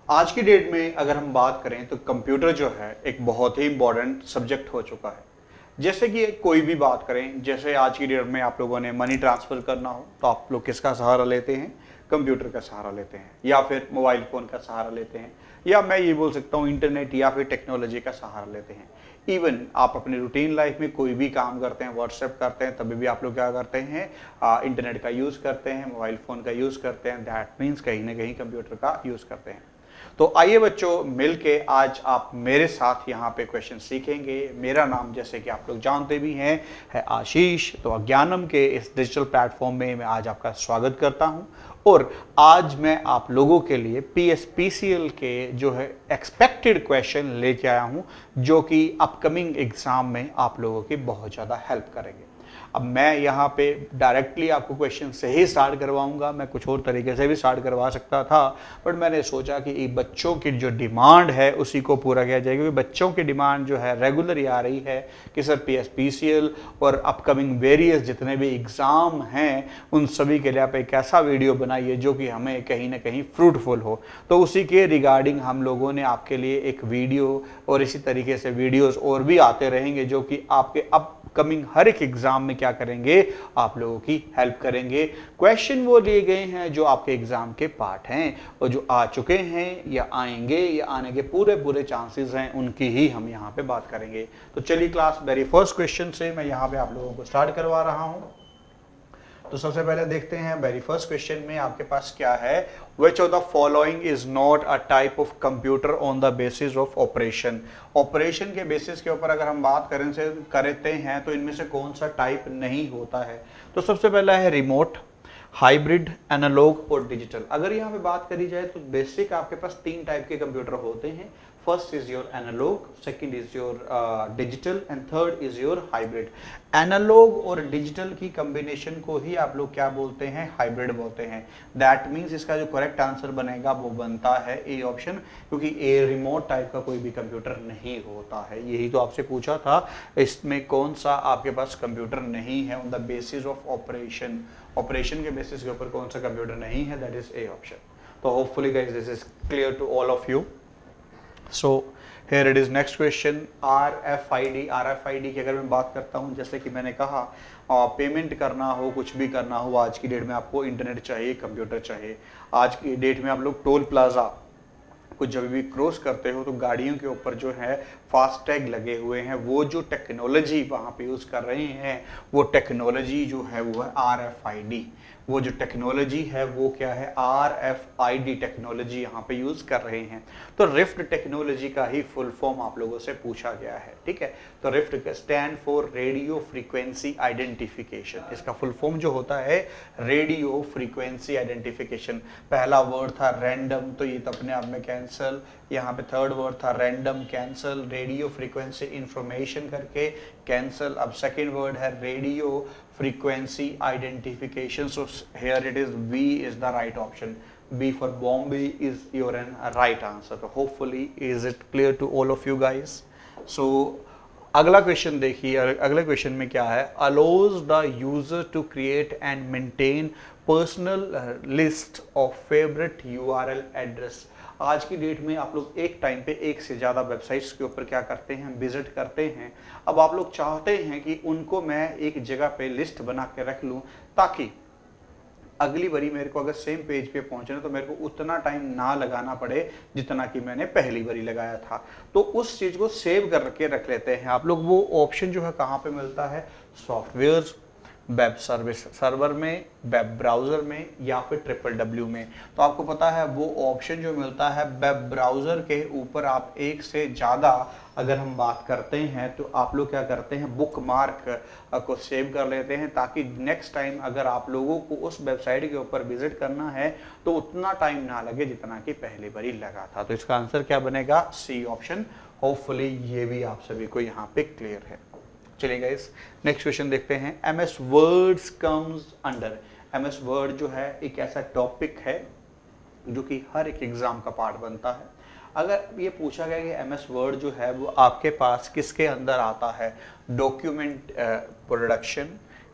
आज की डेट में अगर हम बात करें तो कंप्यूटर जो है एक बहुत ही इंपॉर्टेंट सब्जेक्ट हो चुका है। जैसे कि कोई भी बात करें, जैसे आज की डेट में आप लोगों ने मनी ट्रांसफर करना हो तो आप लोग किसका सहारा लेते हैं? कंप्यूटर का सहारा लेते हैं, या फिर मोबाइल फ़ोन का सहारा लेते हैं, या मैं ये बोल सकता हूँ इंटरनेट या फिर टेक्नोलॉजी का सहारा लेते हैं। इवन आप अपनी रूटीन लाइफ में कोई भी काम करते हैं, व्हाट्सएप करते हैं, तभी भी आप लोग क्या करते हैं? इंटरनेट का यूज़ करते हैं, मोबाइल फ़ोन का यूज़ करते हैं। दैट मीन्स कहीं ना कहीं कंप्यूटर का यूज़ करते हैं। तो आइए बच्चों, मिलके आज आप मेरे साथ यहाँ पे क्वेश्चन सीखेंगे। मेरा नाम जैसे कि आप लोग जानते भी हैं है आशीष। तो अज्ञानम के इस डिजिटल प्लेटफॉर्म में मैं आज आपका स्वागत करता हूँ और आज मैं आप लोगों के लिए PSPCL के जो है एक्सपेक्टेड क्वेश्चन लेके आया हूँ, जो कि अपकमिंग एग्जाम में आप लोगों की बहुत ज़्यादा हेल्प करेंगे। अब मैं यहाँ पे डायरेक्टली आपको क्वेश्चन से ही स्टार्ट करवाऊंगा, मैं कुछ और तरीके से भी स्टार्ट करवा सकता था, बट मैंने सोचा कि बच्चों की जो डिमांड है उसी को पूरा किया जाए, क्योंकि बच्चों की डिमांड जो है रेगुलर ही आ रही है कि सर PSPCL और अपकमिंग वेरियस जितने भी एग्ज़ाम हैं उन सभी के लिए आप एक ऐसा वीडियो बनाइए जो कि हमें कहीं ना कहीं फ्रूटफुल हो। तो उसी के रिगार्डिंग हम लोगों ने आपके लिए एक वीडियो और इसी तरीके से वीडियोस और भी आते रहेंगे जो कि आपके अपकमिंग हर एक एग्जाम में क्या करेंगे? आप लोगों की हेल्प करेंगे। क्वेश्चन वो लिए गए हैं जो आपके एग्जाम के पार्ट हैं और जो आ चुके हैं या आएंगे या आने के पूरे पूरे चांसेस हैं, उनकी ही हम यहाँ पे बात करेंगे। तो चलिए क्लास वेरी फर्स्ट क्वेश्चन से मैं यहाँ पे आप लोगों को स्टार्ट करवा रहा हूँ। तो सबसे पहले देखते हैं वेरी फर्स्ट क्वेश्चन में आपके पास क्या है। Which of the following is not a type of computer on the basis of operation? Operation के बेसिस के ऊपर अगर हम बात करते हैं तो इनमें से कौन सा टाइप नहीं होता है? तो सबसे पहला है रिमोट, हाइब्रिड, एनालॉग और डिजिटल। अगर यहाँ पे बात करी जाए तो बेसिक आपके पास तीन टाइप के कंप्यूटर होते हैं। First is your analogue, second is your digital and third is your hybrid. Analogue और डिजिटल की कॉम्बिनेशन को ही आप लोग क्या बोलते हैं? हाइब्रिड बोलते हैं। दैट मीन्स इसका जो करेक्ट आंसर बनेगा वो बनता है ए ऑप्शन, क्योंकि ए रिमोट टाइप का कोई भी कंप्यूटर नहीं होता है। यही तो आपसे पूछा था, इसमें कौन सा आपके पास कंप्यूटर नहीं है on the basis of operation. Operation के बेसिस के ऊपर कौन सा कंप्यूटर नहीं है? That is A option. तो hopefully guys this is clear to all of you. So here it is next question, RFID की अगर मैं बात करता हूँ, जैसे कि मैंने कहा पेमेंट करना हो, कुछ भी करना हो, आज की डेट में आपको इंटरनेट चाहिए, कंप्यूटर चाहिए। आज की डेट में आप लोग टोल प्लाजा कुछ जब भी क्रॉस करते हो तो गाड़ियों के ऊपर जो है फास्टैग लगे हुए हैं। वो जो टेक्नोलॉजी वहाँ पे यूज़ कर रहे हैं वो टेक्नोलॉजी जो है वो है RFID। वो जो टेक्नोलॉजी है वो क्या है? RFID टेक्नोलॉजी यहाँ पे यूज़ कर रहे हैं। तो रिफ्ट टेक्नोलॉजी का ही फुल फॉर्म आप लोगों से पूछा गया है, ठीक है। तो rift stand for radio frequency identification. इसका फुल फॉर्म जो होता है रेडियो फ्रीक्वेंसी आइडेंटिफिकेशन। पहला वर्ड था रैंडम, तो ये तो अपने आप में कैंसल। यहाँ पे थर्ड वर्ड था random, cancel. Radio frequency information करके कैंसल। अब सेकेंड वर्ड है radio frequency identification, so here it is B is the right option. B for Bombay is your right answer. So hopefully is it clear to all of you guys? So अगला question देखिए। अगले question में क्या है? allows the user to create and maintain personal list of favorite URL address। आज की date में आप लोग एक टाइम पे एक से ज़्यादा वेबसाइट्स के ऊपर क्या करते हैं? विजिट करते हैं। अब आप लोग चाहते हैं कि उनको मैं एक जगह पे लिस्ट बना के रख लूँ, ताकि अगली बारी मेरे को अगर सेम पेज पे पहुंचना तो मेरे को उतना टाइम ना लगाना पड़े जितना कि मैंने पहली बारी लगाया था। तो उस चीज़ को सेव करके रख लेते हैं आप लोग। वो ऑप्शन जो है कहाँ पे मिलता है? सॉफ्टवेयर, वेब सर्विस सर्वर में, वेब ब्राउज़र में, या फिर www में। तो आपको पता है वो ऑप्शन जो मिलता है वेब ब्राउज़र के ऊपर, आप एक से ज़्यादा अगर हम बात करते हैं तो आप लोग क्या करते हैं? बुक मार्क को सेव कर लेते हैं, ताकि नेक्स्ट टाइम अगर आप लोगों को उस वेबसाइट के ऊपर विजिट करना है तो उतना टाइम ना लगे जितना कि पहली बारी लगा था। तो इसका आंसर क्या बनेगा? C option. होपफुली ये भी आप सभी को यहाँ पे क्लियर है। चलिए गाइस नेक्स्ट क्वेश्चन देखते हैं। MS words comes under. MS word जो है एक ऐसा टॉपिक है जो कि हर एक एग्जाम का पार्ट बनता है। अगर ये पूछा गया कि MS वर्ड जो है वो आपके पास किसके अंदर आता है? Document production,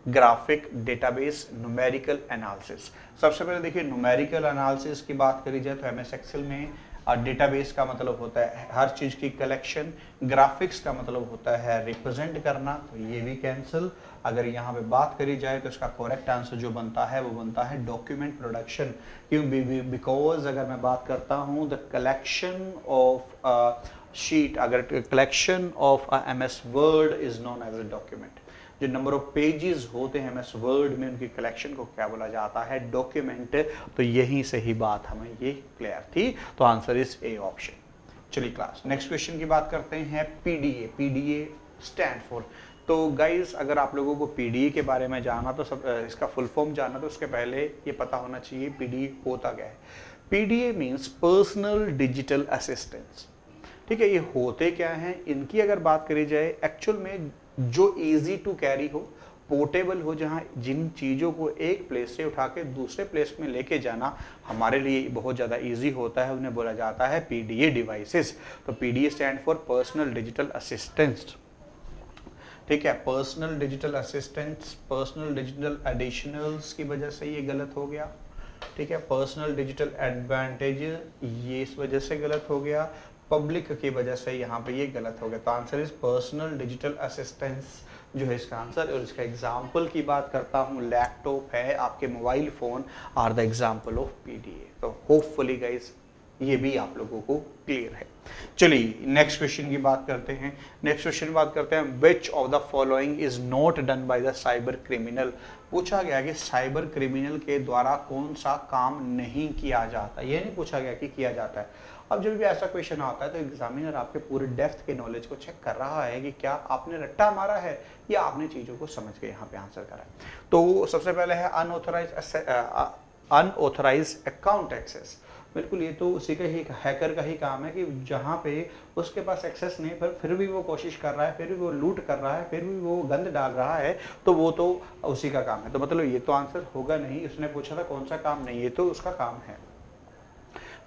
graphic, database, numerical analysis. सबसे पहले देखिए न्यूमेरिकल एनालिसिस की बात करी जाए तो MS एक्सेल में और डेटाबेस का मतलब होता है हर चीज की कलेक्शन, ग्राफिक्स का मतलब होता है रिप्रेजेंट करना, तो ये भी कैंसिल। अगर यहाँ पे बात करी जाए तो इसका करेक्ट आंसर जो बनता है वो बनता है डॉक्यूमेंट प्रोडक्शन। क्यों? बिकॉज अगर मैं बात करता हूँ द कलेक्शन ऑफ शीट, अगर collection of MS word is known as a document. जो नंबर ऑफ पेजेस होते हैं MS वर्ड में, उनकी कलेक्शन को क्या बोला जाता है? डॉक्यूमेंट। तो यहीं से ही बात हमें ये क्लियर थी, तो आंसर इज ए ऑप्शन। चलिए क्लास, नेक्स्ट क्वेश्चन की बात करते हैं। PDA, PDA stand for. तो गाइस अगर आप लोगों को PDA के बारे में जाना तो सब इसका फुल फॉर्म जानना, तो उसके पहले ये पता होना चाहिए PDA होता क्या है। PDA means personal digital assistance. ठीक है, ये होते क्या हैं? इनकी अगर बात करी जाए, एक्चुअल में जो इजी टू कैरी हो, पोर्टेबल हो, जहां जिन चीज़ों को एक प्लेस से उठा के दूसरे प्लेस में लेके जाना हमारे लिए बहुत ज़्यादा इजी होता है, उन्हें बोला जाता है PDA डिवाइसेस। तो PDA stand for personal digital assistance. ठीक है, personal digital assistance, personal digital additionals की वजह से ये गलत हो गया। ठीक है, पर्सनल डिजिटल एडवांटेज ये इस वजह से गलत हो गया, पब्लिक की वजह से यहाँ पे ये गलत हो गया। तो answer is personal digital assistance जो है इसका आंसर। और इसका एग्जाम्पल की बात करता हूँ, लैपटॉप है, आपके mobile phone are the example of PDA। तो होपफुली गाइज ये भी आप लोगों को क्लियर है। चलिए नेक्स्ट क्वेश्चन की बात करते हैं। नेक्स्ट क्वेश्चन की बात करते हैं, which of the following is not done by the cyber criminal. पूछा गया कि साइबर क्रिमिनल के द्वारा कौन सा काम नहीं किया जाता, ये नहीं पूछा गया कि किया जाता है। अब जब भी ऐसा क्वेश्चन आता है तो एग्जामिनर आपके पूरे डेप्थ के नॉलेज को चेक कर रहा है कि क्या आपने रट्टा मारा है या आपने चीजों को समझ के यहाँ पे आंसर करा है। तो सबसे पहले है अनऑथराइज अकाउंट एक्सेस। बिल्कुल, ये तो उसी का ही, हैकर का ही काम है कि जहाँ पे उसके पास एक्सेस नहीं पर फिर भी वो कोशिश कर रहा है, फिर भी वो लूट कर रहा है, फिर भी वो गंद डाल रहा है, तो वो तो उसी का काम है। तो मतलब ये तो आंसर होगा नहीं। उसने पूछा था कौन सा काम नहीं, ये तो उसका काम है।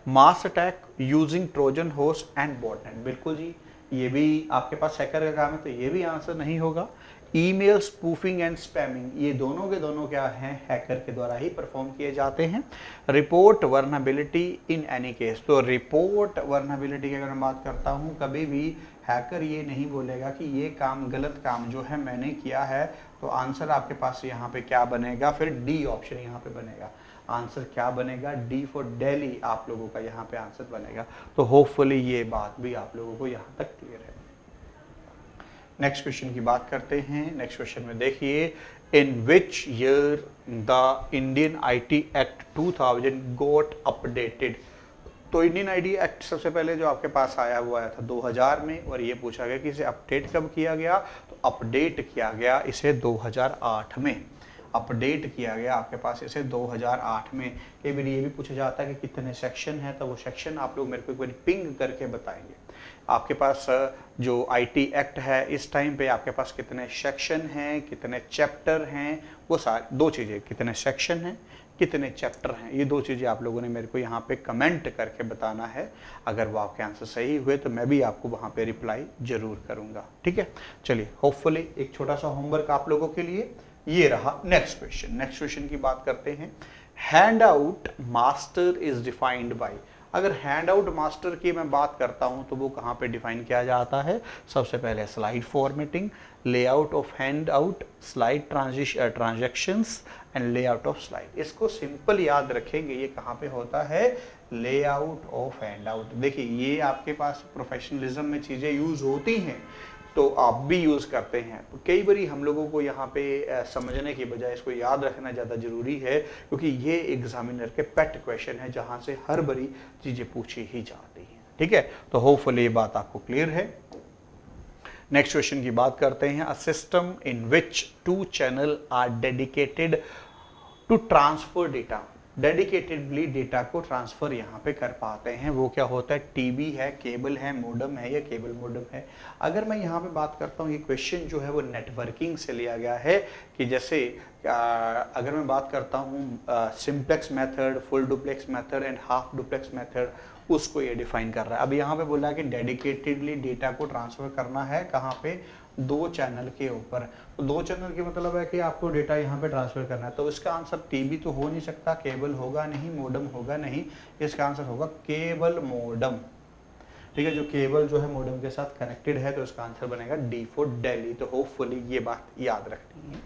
Mass attack using Trojan horse and botnet, बिल्कुल जी ये भी आपके पास हैकर का काम है, तो ये भी आंसर नहीं होगा। ईमेल स्पूफिंग एंड स्पैमिंग, ये दोनों के दोनों क्या हैं? हैकर के द्वारा ही परफॉर्म किए जाते हैं। Report vulnerability in any case, तो रिपोर्ट वर्नेबिलिटी की अगर मैं बात करता हूँ, कभी भी हैकर ये नहीं बोलेगा कि ये काम, गलत काम जो है मैंने किया है। तो आंसर आपके पास यहाँ पे क्या बनेगा? फिर डी ऑप्शन यहाँ पे बनेगा। आंसर क्या बनेगा? डी फॉर दिल्ली आप लोगों का यहाँ पे आंसर बनेगा। तो होपफुली ये बात भी आप लोगों को यहाँ तक क्लियर है। नेक्स्ट क्वेश्चन की बात करते हैं। नेक्स्ट क्वेश्चन में देखिए, in which year the Indian IT act 2000 got updated. तो इंडियन ID एक्ट सबसे पहले जो आपके पास आया हुआ था 2000 में, और ये पूछा गया कि इसे अपडेट कब किया गया। तो अपडेट किया गया इसे 2008 में। अपडेट किया गया आपके पास इसे 2008 में। कई बार ये भी पूछा जाता है कि कितने सेक्शन है, तो वो सेक्शन आप लोग मेरे को एक बार पिंग करके बताएंगे। आपके पास जो IT एक्ट है इस टाइम पे आपके पास कितने सेक्शन हैं, कितने चैप्टर हैं, वो सारी दो चीज़ें, कितने सेक्शन हैं, कितने चैप्टर हैं, ये दो चीज़ें आप लोगों ने मेरे को यहाँ पे कमेंट करके बताना है। अगर वो आपके आंसर सही हुए तो मैं भी आपको वहाँ पे रिप्लाई जरूर करूँगा। ठीक है, चलिए होपफुली एक छोटा सा होमवर्क आप लोगों के लिए ये रहा। नेक्स्ट क्वेश्चन, नेक्स्ट क्वेश्चन की बात करते हैं। Hand out master is defined by. अगर हैंड आउट मास्टर की मैं बात करता हूं तो वो कहाँ पे डिफाइन किया जाता है? सबसे पहले slide formatting, layout of hand out, slide transactions and layout of slide. इसको सिंपल याद रखेंगे, ये कहाँ पे होता है? Layout of hand out. देखिए ये आपके पास प्रोफेशनलिज्म में चीज़ें यूज होती हैं तो आप भी यूज करते हैं। तो कई बार हम लोगों को यहाँ पे समझने की बजाय इसको याद रखना ज़्यादा जरूरी है, क्योंकि ये एग्जामिनर के पेट क्वेश्चन है जहाँ से हर बारी चीज़ें पूछी ही जाती हैं। ठीक है, तो होपफुली ये बात आपको क्लियर है। नेक्स्ट क्वेश्चन की बात करते हैं। A system in which 2 channel are dedicated to transfer data, dedicatedly data को ट्रांसफर यहाँ पे कर पाते हैं, वो क्या होता है? टीवी है, केबल है, मोडम है या केबल मोडम है। अगर मैं यहाँ पे बात करता हूँ, ये क्वेश्चन जो है वो नेटवर्किंग से लिया गया है कि जैसे अगर मैं बात करता हूँ simplex method, full duplex method and half duplex method, उसको ये डिफाइन कर रहा है। अब यहाँ पे बोला कि डेडिकेटेडली डेटा को ट्रांसफर करना है कहाँ पे? 2 चैनल के ऊपर। तो 2 चैनल के मतलब है कि आपको डेटा यहाँ पे ट्रांसफर करना है, तो इसका आंसर टीवी तो हो नहीं सकता, केबल होगा नहीं, मॉडेम होगा नहीं, इसका आंसर होगा केबल मॉडेम। ठीक है, जो केबल जो है मॉडेम के साथ कनेक्टेड है, तो इसका आंसर बनेगा डी फॉर दिल्ली। तो होपफुली ये बात याद रखनी है।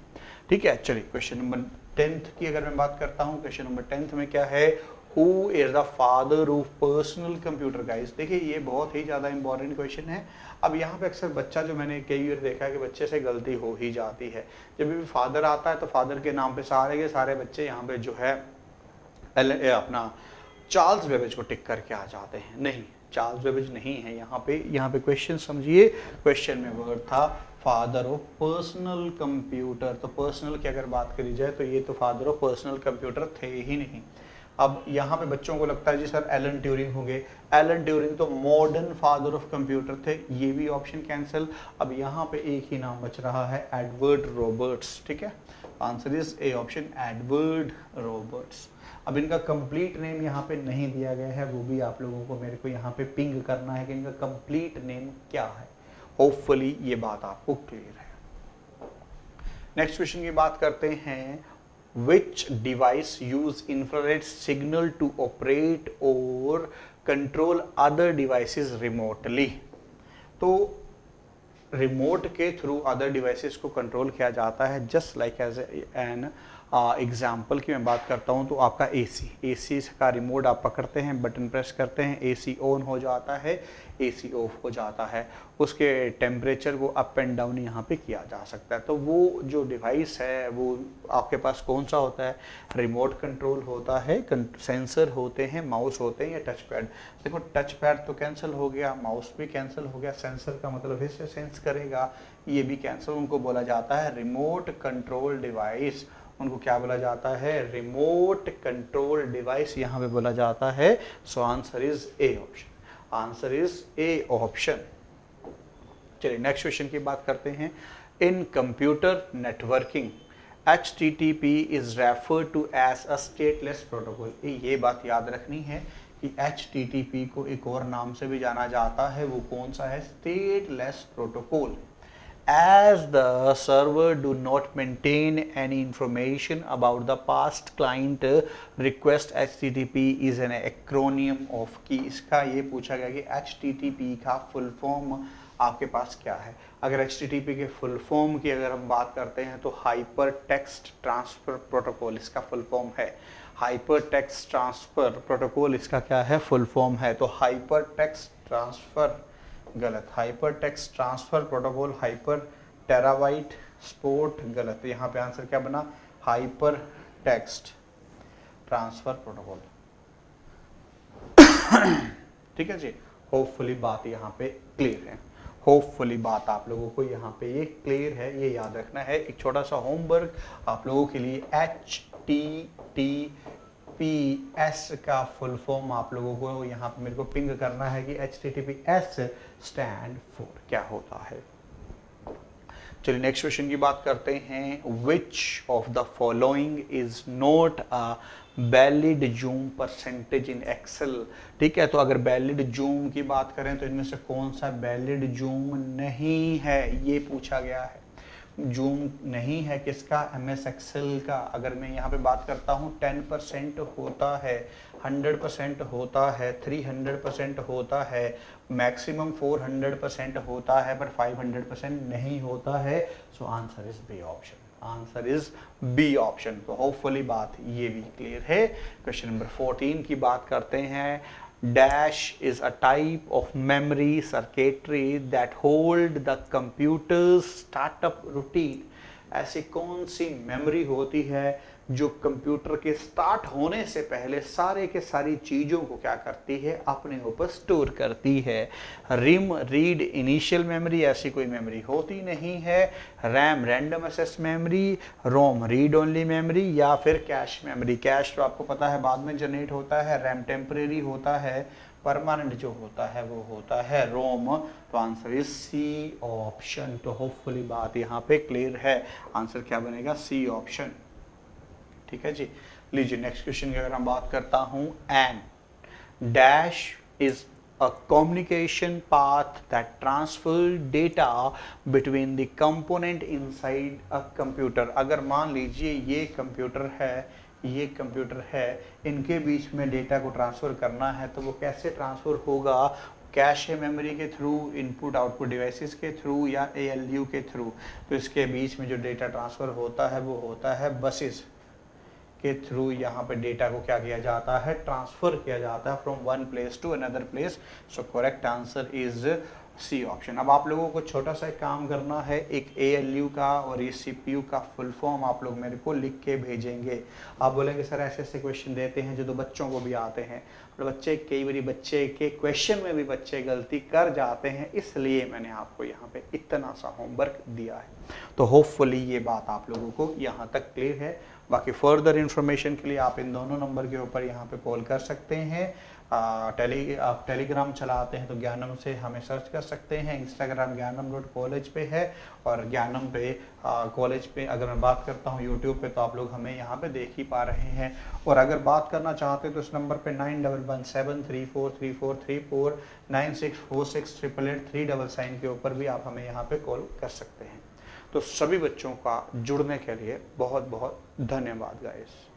ठीक है, चलिए क्वेश्चन नंबर 10th की अगर मैं बात करता हूँ, क्वेश्चन नंबर 10th में क्या है, who is the father of personal computer guys. देखिए ये बहुत ही ज़्यादा इंपॉर्टेंट क्वेश्चन है। अब यहाँ पे अक्सर बच्चा, जो मैंने कई बार देखा है कि बच्चे से गलती हो ही जाती है, जब भी फादर आता है तो फादर के नाम पे सारे के सारे बच्चे यहाँ पे जो है अपना चार्ल्स बेबेज को टिक करके आ जाते हैं। नहीं, चार्ल्स बेबेज नहीं है यहाँ पे क्वेश्चन समझिए। क्वेश्चन में वर्ड था फादर ऑफ पर्सनल कंप्यूटर। तो पर्सनल की अगर बात करी जाए तो ये तो फादर ऑफ पर्सनल कंप्यूटर थे ही नहीं। अब यहाँ पे बच्चों को लगता है जी सर एलन ट्यूरिंग होंगे, एलन ट्यूरिंग तो मॉडर्न फादर ऑफ कंप्यूटर थे, ये भी ऑप्शन कैंसिल। अब यहाँ पे एक ही नाम बच रहा है, एडवर्ड रॉबर्ट्स। ठीक है, answer is A option, Edward Roberts. अब इनका कंप्लीट नेम यहाँ पे नहीं दिया गया है, वो भी आप लोगों को मेरे को यहाँ पे पिंग करना है कि इनका कंप्लीट नेम क्या है। होपफुली ये बात आपको क्लियर है। नेक्स्ट क्वेश्चन की बात करते हैं, which device use infrared signal to operate or control other devices remotely। तो रिमोट के थ्रू अदर डिवाइसेस को कंट्रोल किया जाता है, just like as an example की मैं बात करता हूं तो आपका एसी का रिमोट आप पकड़ते हैं, बटन प्रेस करते हैं, एसी ऑन हो जाता है, एसी ऑफ हो जाता है, उसके टेम्परेचर को अप एंड डाउन यहाँ पे किया जा सकता है। तो वो जो डिवाइस है वो आपके पास कौन सा होता है, रिमोट कंट्रोल होता है, सेंसर होते हैं, माउस होते हैं या टच पैड। देखो टच पैड तो कैंसिल हो गया, माउस भी कैंसिल हो गया, सेंसर का मतलब इससे सेंस करेगा, ये भी कैंसिल। उनको बोला जाता है रिमोट कंट्रोल डिवाइस, उनको क्या बोला जाता है, रिमोट कंट्रोल डिवाइस यहाँ पे बोला जाता है। So answer is A option, answer is A option. चलिए नेक्स्ट क्वेश्चन की बात करते हैं, in computer networking HTTP is refer to as a stateless protocol. ये बात याद रखनी है कि HTTP को एक और नाम से भी जाना जाता है, वो कौन सा है, stateless protocol. As the server do not maintain any information about the past client request, HTTP is an acronym of की। इसका ये पूछा गया कि HTTP का फुल फॉर्म आपके पास क्या है। अगर HTTP के फुल फॉर्म की अगर हम बात करते हैं तो हाइपर टेक्स्ट ट्रांसफर प्रोटोकॉल इसका फुल फॉर्म है। हाइपर टेक्स्ट ट्रांसफर प्रोटोकॉल इसका क्या है, फुल फॉर्म है। तो हाइपर टेक्स्ट ट्रांसफर गलत, hyper text transfer protocol, hyper terabyte sport गलत। यहाँ पे आंसर क्या बना, हाइपर टेक्स्ट ट्रांसफर प्रोटोकॉल। ठीक है जी, होपफुली बात यहाँ पे क्लियर है, होपफुली बात आप लोगों को यहाँ पे ये क्लियर है, ये याद रखना है। एक छोटा सा होमवर्क आप लोगों के लिए, HTTPS का फुल फॉर्म आप लोगों को यहाँ पे मेरे को पिंग करना है कि HTTPS स्टैंड फॉर क्या होता है। चलिए नेक्स्ट क्वेश्चन की बात करते हैं, which of the following is not a valid zoom percentage in Excel. ठीक है, तो अगर वैलिड जूम की बात करें तो इनमें से कौन सा वैलिड जूम नहीं है, ये पूछा गया है। जूम नहीं है किसका, MS एक्सेल का। अगर मैं यहाँ पे बात करता हूँ 10% होता है, 100% होता है, 300% होता है, मैक्सिमम 400% होता है, पर 500% नहीं होता है। So answer is B option, answer is B option. तो होपफुली बात ये भी क्लियर है। क्वेश्चन नंबर 14 की बात करते हैं, dash is a type of memory circuitry that hold the computer's startup routine। ऐसी कौन सी मेमोरी होती है जो कंप्यूटर के स्टार्ट होने से पहले सारे के सारी चीज़ों को क्या करती है, अपने ऊपर स्टोर करती है। रिम रीड इनिशियल मेमोरी, ऐसी कोई मेमोरी होती नहीं है। रैम रैंडम एक्सेस मेमोरी, रोम रीड ओनली मेमोरी, या फिर कैश मेमोरी। कैश तो आपको पता है बाद में जनरेट होता है, रैम टेम्परेरी होता है, परमानेंट जो होता है वो होता है रोम। तो आंसर इज सी ऑप्शन। तो होपफुली बात यहाँ पे क्लियर है, आंसर क्या बनेगा, सी ऑप्शन। ठीक है जी, लीजिए नेक्स्ट क्वेश्चन की अगर हम बात करता हूँ, N dash is a communication path that transfer data between the component inside a computer। अगर मान लीजिए ये कंप्यूटर है, ये कंप्यूटर है, इनके बीच में डेटा को ट्रांसफ़र करना है तो वो कैसे ट्रांसफ़र होगा? कैश मेमोरी के थ्रू, इनपुट आउटपुट डिवाइसेस के थ्रू या ALU के थ्रू। तो इसके बीच में जो डेटा ट्रांसफ़र होता है वो होता है बसेस के थ्रू। यहाँ पे डेटा को क्या किया जाता है? ट्रांसफ़र किया जाता है from one place to another place. So correct answer is C option. अब आप लोगों को छोटा सा काम करना है, एक ALU का और ये CPU का फुल फॉर्म आप लोग मेरे को लिख के भेजेंगे। आप बोलेंगे सर ऐसे ऐसे क्वेश्चन देते हैं जो तो बच्चों को भी आते हैं, और बच्चे कई बार बच्चे के क्वेश्चन में भी बच्चे गलती कर जाते हैं, इसलिए मैंने आपको यहाँ पे इतना सा होमवर्क दिया है। तो होपफुली ये बात आप लोगों को यहाँ तक क्लियर है। बाकी फर्दर इन्फॉर्मेशन के लिए आप इन दोनों नंबर के ऊपर यहाँ पे कॉल कर सकते हैं। आप टेलीग्राम चलाते हैं तो ज्ञानम से हमें सर्च कर सकते हैं। इंस्टाग्राम ज्ञानम.कॉलेज पे है, और ज्ञानम पे कॉलेज पे अगर मैं बात करता हूँ यूट्यूब पे तो आप लोग हमें यहाँ पे देख ही पा रहे हैं। और अगर बात करना चाहते हैं तो इस नंबर पे 9117343434 96468883 के ऊपर भी आप हमें यहाँ पे कॉल कर सकते हैं। तो सभी बच्चों का जुड़ने के लिए बहुत बहुत धन्यवाद गाइस।